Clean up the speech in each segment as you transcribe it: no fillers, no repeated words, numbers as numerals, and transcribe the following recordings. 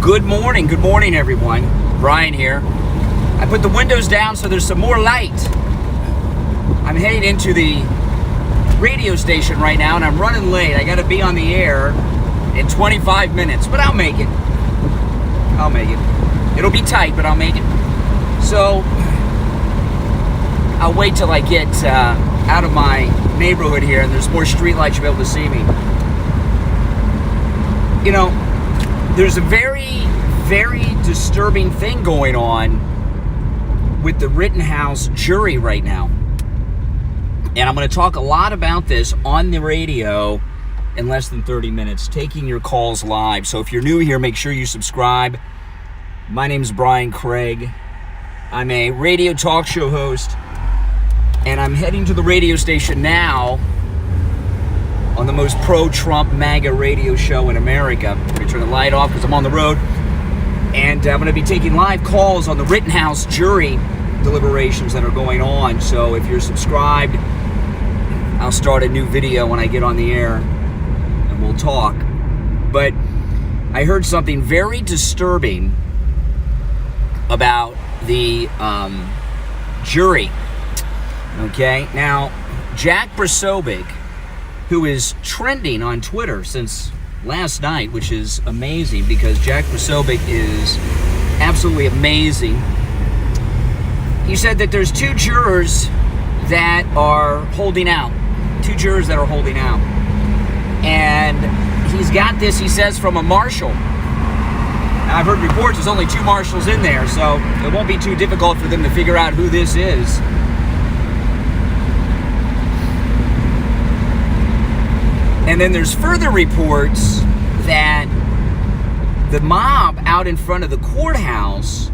Good morning everyone. Brian here. I put the windows down so there's some more light. I'm heading into the radio station right now and I'm running late. I gotta be on the air in 25 minutes, but I'll make it. It'll be tight, but I'll make it. So, I'll wait till I get out of my neighborhood here and there's more street lights, you'll be able to see me. You know, there's a very, very disturbing thing going on with the Rittenhouse jury right now. And I'm going to talk a lot about this on the radio in less than 30 minutes, taking your calls live. So if you're new here, make sure you subscribe. My name is Brian Craig. I'm a radio talk show host, and I'm heading to the radio station now on the most pro-Trump MAGA radio show in America. I'm going to turn the light off because I'm on the road. And I'm going to be taking live calls on the Rittenhouse jury deliberations that are going on. So if you're subscribed, I'll start a new video when I get on the air and we'll talk. But I heard something very disturbing about the jury. Okay, now Jack Brasobic, who is trending on Twitter since last night, which is amazing because Jack Brasobic is absolutely amazing. He said that there's two jurors that are holding out. And he's got this, he says, from a marshal. Now, I've heard reports there's only two marshals in there, so it won't be too difficult for them to figure out who this is. And then there's further reports that the mob out in front of the courthouse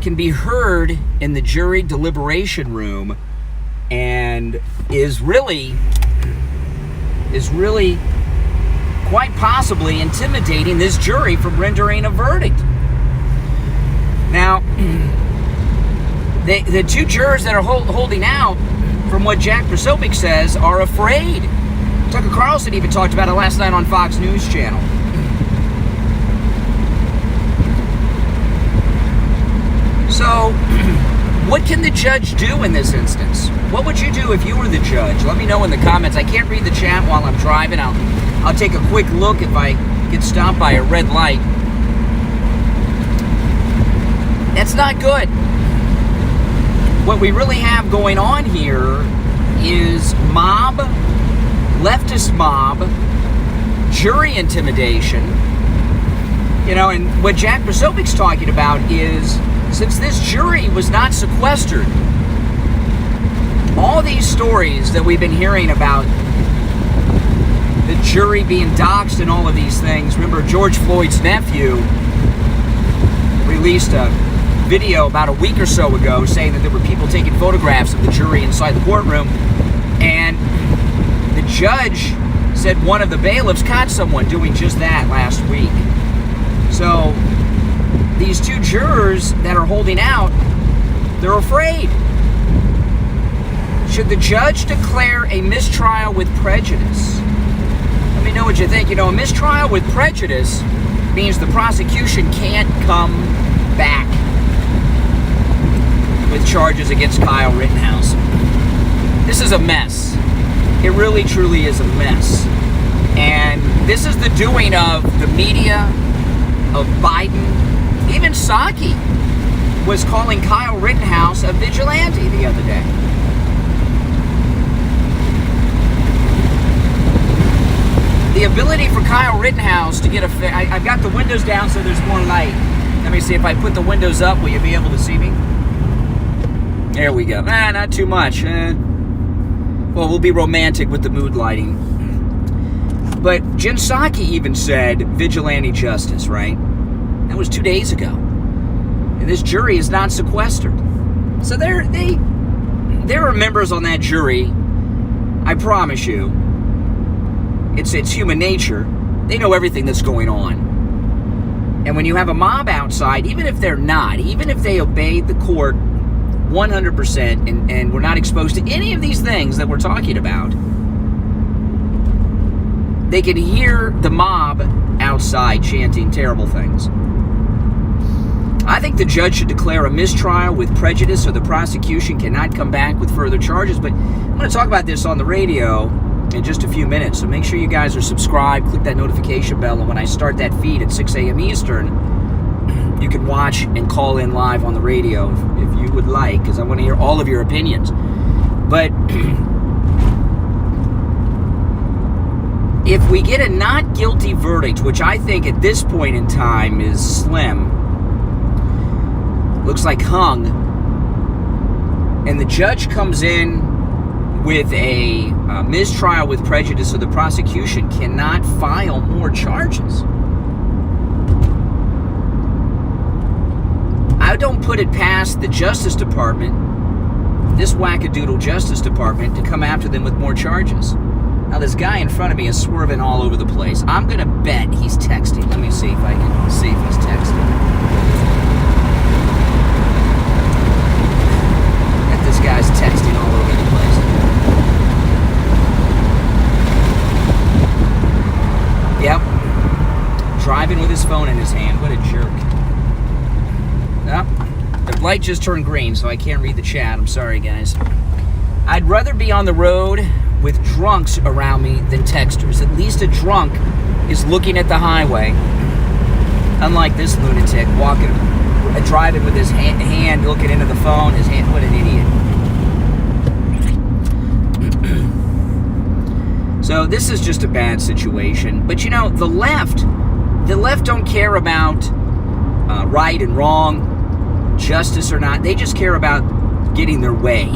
can be heard in the jury deliberation room and is really quite possibly intimidating this jury from rendering a verdict. Now, the two jurors that are holding out, from what Jack Brasobic says, are afraid. Tucker Carlson even talked about it last night on Fox News Channel. So, what can the judge do in this instance? What would you do if you were the judge? Let me know in the comments. I can't read the chat while I'm driving. I'll take a quick look if I get stopped by a red light. That's not good. What we really have going on here is leftist mob, jury intimidation. You know, and what Jack Brasobic's talking about is, since this jury was not sequestered, all these stories that we've been hearing about the jury being doxxed and all of these things. Remember, George Floyd's nephew released a video about a week or so ago saying that there were people taking photographs of the jury inside the courtroom, and the judge said one of the bailiffs caught someone doing just that last week. So these two jurors that are holding out, they're afraid. Should the judge declare a mistrial with prejudice? Let me know what you think. You know, a mistrial with prejudice means the prosecution can't come back with charges against Kyle Rittenhouse. This is a mess. It really, truly is a mess. And this is the doing of the media, of Biden. Even Psaki was calling Kyle Rittenhouse a vigilante the other day. The ability for Kyle Rittenhouse to get I've got the windows down so there's more light. Let me see, if I put the windows up, will you be able to see me? There we go. Not too much. Well, we'll be romantic with the mood lighting. But Jen Psaki even said vigilante justice, right? That was 2 days ago. And this jury is not sequestered. So there are members on that jury, I promise you, it's human nature. They know everything that's going on. And when you have a mob outside, even if they obeyed the court 100% and we're not exposed to any of these things that we're talking about, they can hear the mob outside side chanting terrible things. I think the judge should declare a mistrial with prejudice so the prosecution cannot come back with further charges. But I'm going to talk about this on the radio in just a few minutes. So make sure you guys are subscribed. Click that notification bell. And when I start that feed at 6 a.m. Eastern, you can watch and call in live on the radio if you would like, because I want to hear all of your opinions. But if we get a not guilty verdict, which I think at this point in time is slim, looks like hung, and the judge comes in with a mistrial with prejudice so the prosecution cannot file more charges, I don't put it past the Justice Department, this wackadoodle Justice Department, to come after them with more charges. Now, this guy in front of me is swerving all over the place. I'm going to bet he's texting. Let me see if I can see if he's texting. Bet this guy's texting all over the place. Yep. Driving with his phone in his hand. What a jerk. Oh, the light just turned green, so I can't read the chat. I'm sorry, guys. I'd rather be on the road with drunks around me than texters. At least a drunk is looking at the highway, unlike this lunatic walking, driving with his hand looking into the phone. His hand, what an idiot. So this is just a bad situation. But you know, the left don't care about right and wrong, justice or not. They just care about getting their way.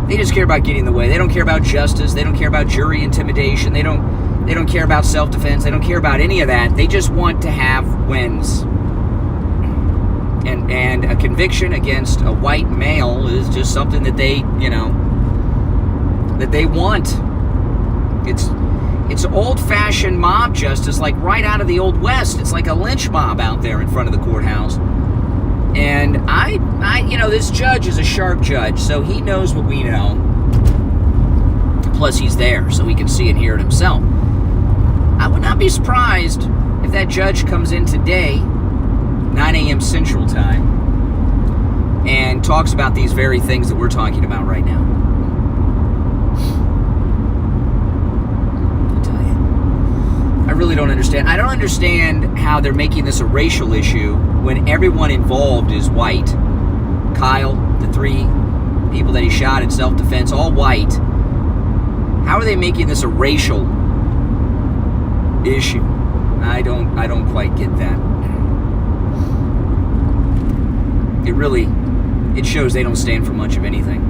They just care about getting the way. They don't care about justice. They don't care about jury intimidation. They don't care about self-defense. They don't care about any of that. They just want to have wins. And a conviction against a white male is just something that they, that they want. It's old-fashioned mob justice, like right out of the Old West. It's like a lynch mob out there in front of the courthouse. And I this judge is a sharp judge, so he knows what we know. Plus, he's there, so he can see and hear it himself. I would not be surprised if that judge comes in today, 9 a.m. Central Time, and talks about these very things that we're talking about right now. I'll tell you. I really don't understand. I don't understand how they're making this a racial issue when everyone involved is white. Kyle, the 3 people that he shot in self-defense, all white. How are they making this a racial issue? I don't quite get that. It shows they don't stand for much of anything.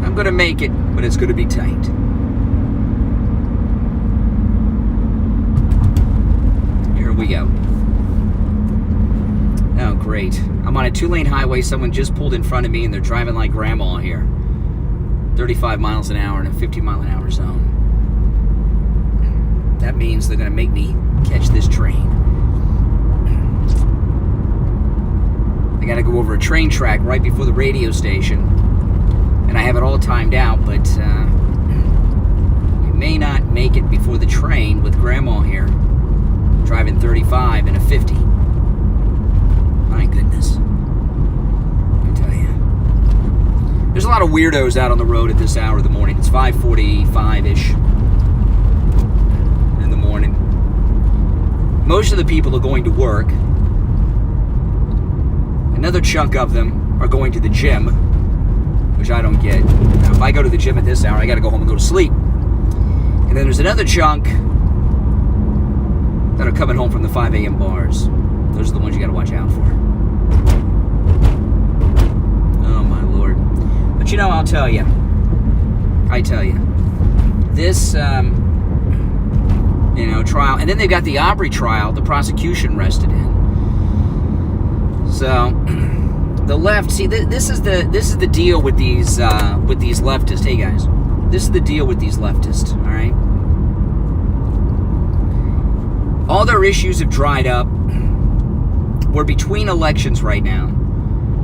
I'm gonna make it, but it's gonna be tight. Here we go. Oh, great. I'm on a 2-lane highway. Someone just pulled in front of me, and they're driving like grandma here. 35 miles an hour in a 50-mile-an-hour zone. That means they're going to make me catch this train. I got to go over a train track right before the radio station, and I have it all timed out, but we may not make it before the train with grandma here, driving 35 in a 50. My goodness. I tell you. There's a lot of weirdos out on the road at this hour of the morning. It's 5:45-ish in the morning. Most of the people are going to work. Another chunk of them are going to the gym, which I don't get. Now, if I go to the gym at this hour, I got to go home and go to sleep. And then there's another chunk that are coming home from the 5 a.m. bars. Those are the ones you got to watch out for. Oh, my Lord. But, I'll tell you. This, trial. And then they've got the Aubrey trial, the prosecution rested in. So, the left, see, this is the deal with these leftists. Hey, guys. This is the deal with these leftists, all right? All their issues have dried up. We're between elections right now.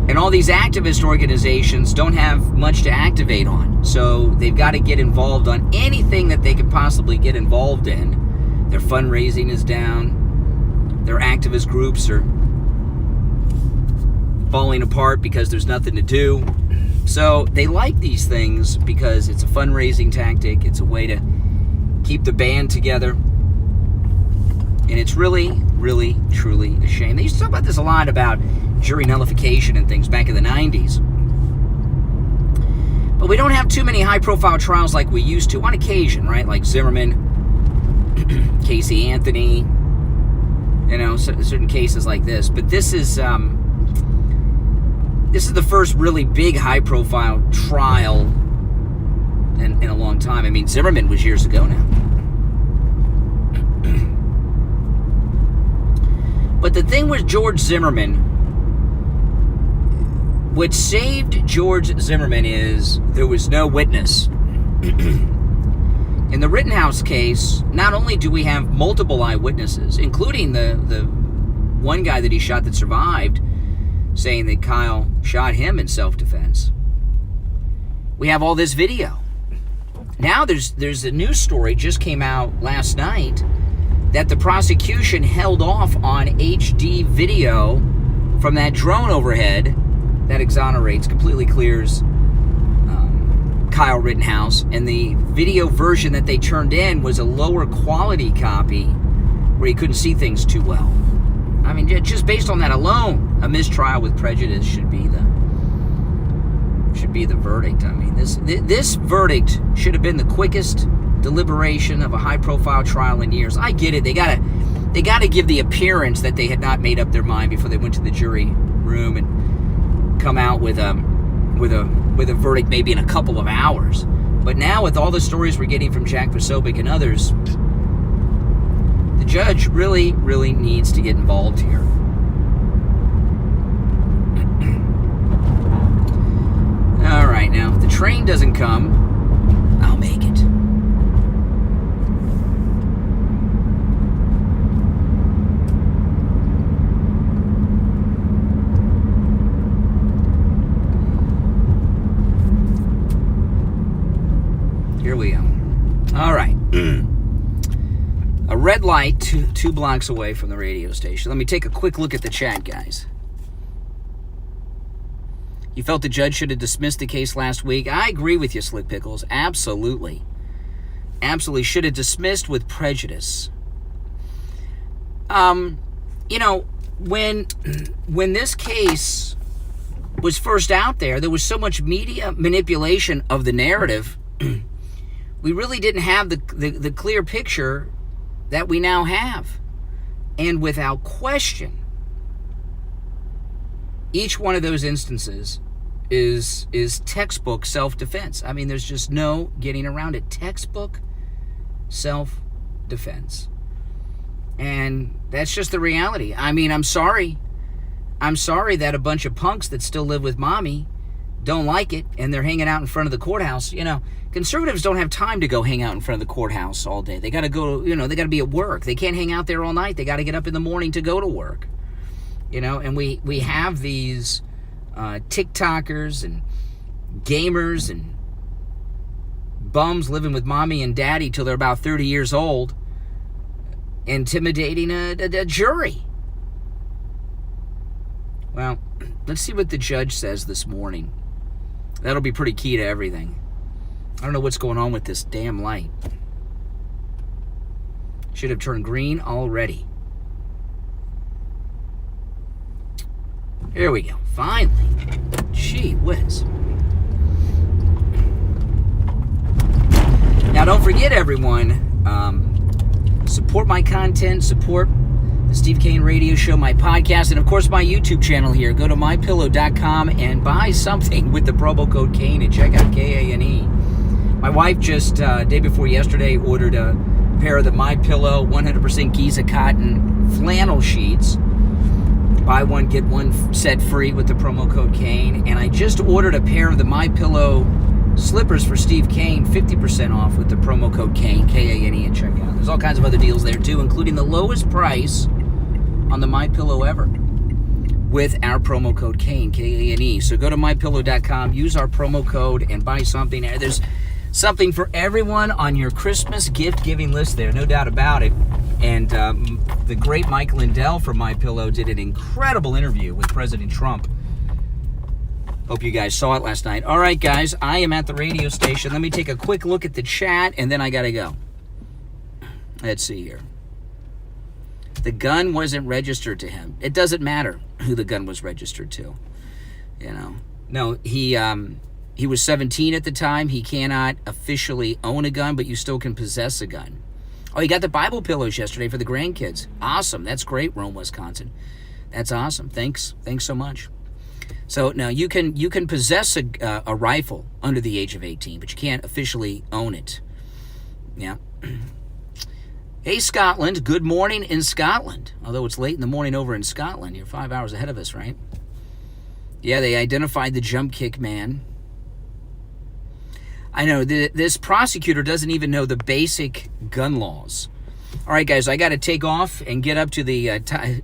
And all these activist organizations don't have much to activate on. So they've got to get involved on anything that they could possibly get involved in. Their fundraising is down. Their activist groups are falling apart because there's nothing to do. So they like these things because it's a fundraising tactic. It's a way to keep the band together. And it's really, really, truly a shame. They used to talk about this a lot, about jury nullification and things back in the 90s. But we don't have too many high-profile trials like we used to on occasion, right? Like Zimmerman, Casey Anthony, you know, certain cases like this. But this is the first really big high-profile trial in a long time. I mean, Zimmerman was years ago now. But the thing with George Zimmerman, what saved George Zimmerman is there was no witness. In the Rittenhouse case, not only do we have multiple eyewitnesses, including the one guy that he shot that survived, saying that Kyle shot him in self-defense, we have all this video. Now there's a news story just came out last night that the prosecution held off on HD video from that drone overhead that exonerates, completely clears Kyle Rittenhouse. And the video version that they turned in was a lower quality copy where you couldn't see things too well. I mean, just based on that alone, a mistrial with prejudice should be the verdict. I mean, this verdict should have been the quickest deliberation of a high-profile trial in years. I get it. They gotta give the appearance that they had not made up their mind before they went to the jury room and come out with a verdict maybe in a couple of hours. But now, with all the stories we're getting from Jack Posobiec and others, the judge really, really needs to get involved here. All right, now, if the train doesn't come, I'll make it. Here we go. All right. A red light two blocks away from the radio station. Let me take a quick look at the chat, guys. You felt the judge should have dismissed the case last week. I agree with you, Slick Pickles. Absolutely. Absolutely should have dismissed with prejudice. You know, when this case was first out there was so much media manipulation of the narrative. We really didn't have the clear picture that we now have. And without question, each one of those instances is textbook self-defense. I mean, there's just no getting around it. Textbook self-defense. And that's just the reality. I mean, I'm sorry that a bunch of punks that still live with mommy don't like it, and they're hanging out in front of the courthouse. You know, conservatives don't have time to go hang out in front of the courthouse all day. They got to go, they got to be at work. They can't hang out there all night. They got to get up in the morning to go to work. You know, and we have these TikTokers and gamers and bums living with mommy and daddy till they're about 30 years old, intimidating a jury. Well, let's see what the judge says this morning. That'll be pretty key to everything. I don't know what's going on with this damn light. Should have turned green already. Here we go. Finally. Gee whiz. Now, don't forget, everyone, support my content, support the Steve Kane Radio Show, my podcast, and, of course, my YouTube channel here. Go to mypillow.com and buy something with the promo code Kane and check out Kane. My wife just, day before yesterday, ordered a pair of the MyPillow 100% Giza cotton flannel sheets. Buy one, get one set free with the promo code Kane. And I just ordered a pair of the MyPillow slippers for Steve Kane, 50% off with the promo code Kane, Kane, and check out. There's all kinds of other deals there, too, including the lowest price on the MyPillow ever. with our promo code Kane, K-A-N-E. So go to mypillow.com, use our promo code, and buy something. There's something for everyone on your Christmas gift-giving list there, no doubt about it. And the great Mike Lindell from MyPillow did an incredible interview with President Trump. Hope you guys saw it last night. All right, guys, I am at the radio station. Let me take a quick look at the chat, and then I got to go. Let's see here. The gun wasn't registered to him. It doesn't matter who the gun was registered to. You know. No, he was 17 at the time. He cannot officially own a gun, but you still can possess a gun. Oh, you got the Bible pillows yesterday for the grandkids. Awesome. That's great, Rome, Wisconsin. That's awesome. Thanks so much. So now you can possess a rifle under the age of 18, but you can't officially own it. Yeah. Hey, Scotland. Good morning in Scotland. Although it's late in the morning over in Scotland. You're 5 hours ahead of us, right? Yeah, they identified the jump kick man. I know, this prosecutor doesn't even know the basic gun laws. All right, guys, I got to take off and get up to the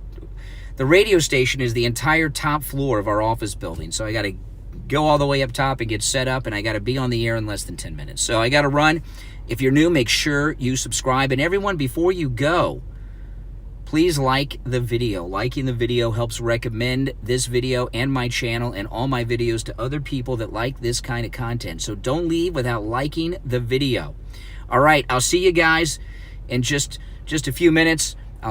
radio station is the entire top floor of our office building. So I got to go all the way up top and get set up, and I got to be on the air in less than 10 minutes. So I got to run. If you're new, make sure you subscribe. And everyone, before you go, please like the video. Liking the video helps recommend this video and my channel and all my videos to other people that like this kind of content. So don't leave without liking the video. All right, I'll see you guys in just a few minutes.